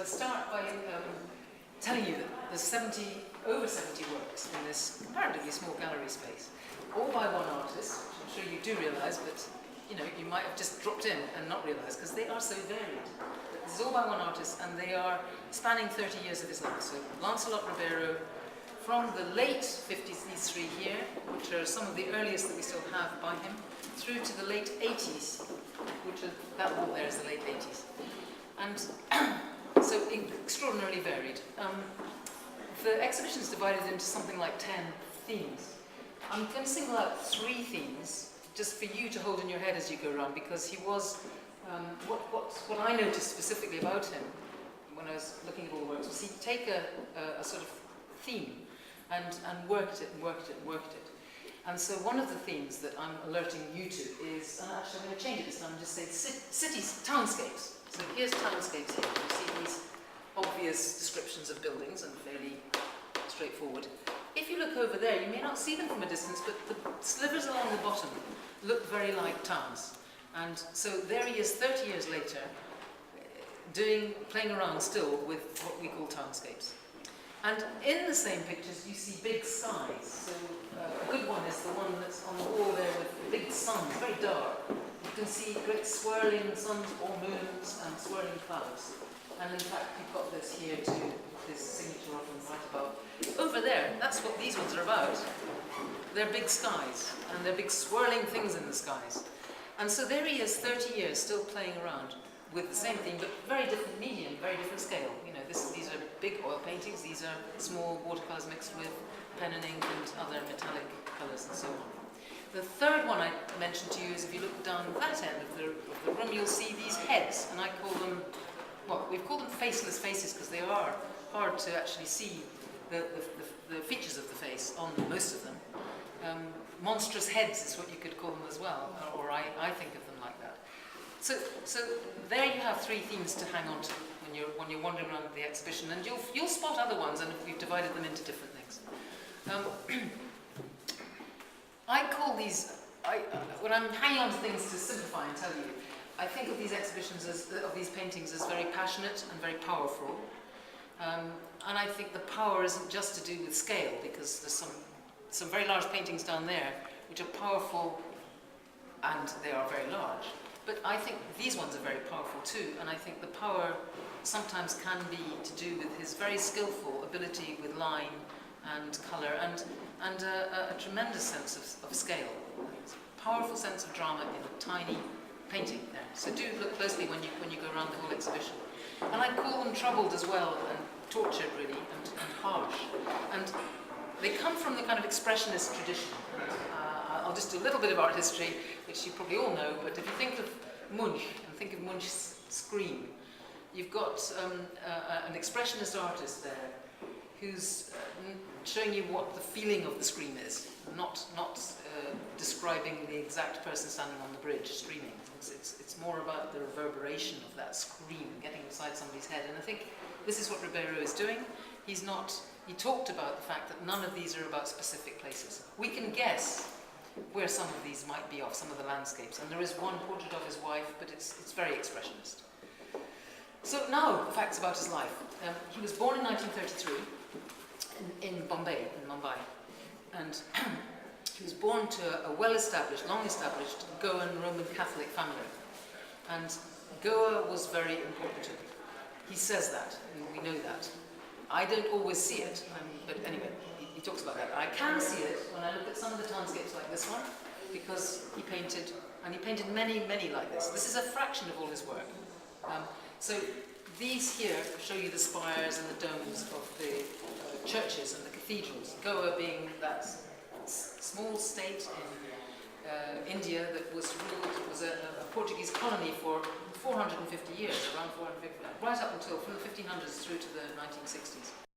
So I start by telling you that there's over 70 works in this comparatively small gallery space, all by one artist, which I'm sure you do realise, but you might have just dropped in and not realised, because they are so varied. This is all by one artist, and they are spanning 30 years of his life. So Lancelot Ribeiro, from the late 50s, these three here, which are some of the earliest that we still have by him, through to the late 80s, which are, that wall there is the late 80s. And so extraordinarily varied. The exhibition is divided into something like 10 themes. I'm going to single out 3 themes, just for you to hold in your head as you go around, because he was, what I noticed specifically about him when I was looking at all the works was he'd take a sort of theme and work at it and work at it and work at it. And so one of the themes that I'm alerting you to is, and actually I'm going to change it this time and just say cities, townscapes. So here's townscapes here. You see these obvious descriptions of buildings and fairly straightforward. If you look over there, you may not see them from a distance, but the slivers along the bottom look very like towns. And so there he is 30 years later, playing around still with what we call townscapes. And in the same pictures, you see big skies. So a good one is the one that's on the wall there with big suns, very dark. You can see great swirling suns or moons and swirling clouds. And in fact, you've got this here too, his signature of them right above. Over there, that's what these ones are about. They're big skies, and they're big swirling things in the skies. And so there he is, 30 years, still playing around with the same theme, but very different medium, very different scale. These are big oil paintings, these are small watercolours mixed with pen and ink and other metallic colours and so on. The third one I mentioned to you is if you look down that end of the room, you'll see these heads, and I call them, well, we've called them faceless faces because they are hard to actually see the features of the face on most of them. Monstrous heads is what you could call them as well, or I think of them like that. So there you have 3 themes to hang on to when you're wandering around the exhibition, and you'll spot other ones, and we've divided them into different things. I call these, when I'm hanging on to things to simplify and tell you, I think of these exhibitions of these paintings as very passionate and very powerful. And I think the power isn't just to do with scale, because there's some very large paintings down there which are powerful, and they are very large. But I think these ones are very powerful too, and I think the power sometimes can be to do with his very skillful ability with line and colour and a tremendous sense of scale. A powerful sense of drama in a tiny painting there. So do look closely when you go around the whole exhibition. And I call them troubled as well, and tortured really, and harsh. And they come from the kind of expressionist tradition. I'll just do a little bit of art history, which you probably all know, but if you think of Munch, and think of Munch's Scream, you've got an expressionist artist there who's showing you what the feeling of the scream is, not describing the exact person standing on the bridge screaming. It's more about the reverberation of that scream getting inside somebody's head, and I think this is what Ribeiro is doing. He talked about the fact that none of these are about specific places. We can guess where some of these might be of, some of the landscapes, and there is one portrait of his wife, but it's very expressionist. So now, the facts about his life. He was born in 1933 in Mumbai, and he was born to a well-established, long-established Goan Roman Catholic family, and Goa was very important to him. He says that, and we know that. I don't always see it, but anyway, he talks about that. I can see it when I look at some of the townscapes like this one, because he painted many, many like this. This is a fraction of all his work. So these here show you the spires and the domes of the churches and the cathedrals. Goa being that small state in India that was ruled, was a Portuguese colony for 450 years, around 450, right up until from the 1500s through to the 1960s.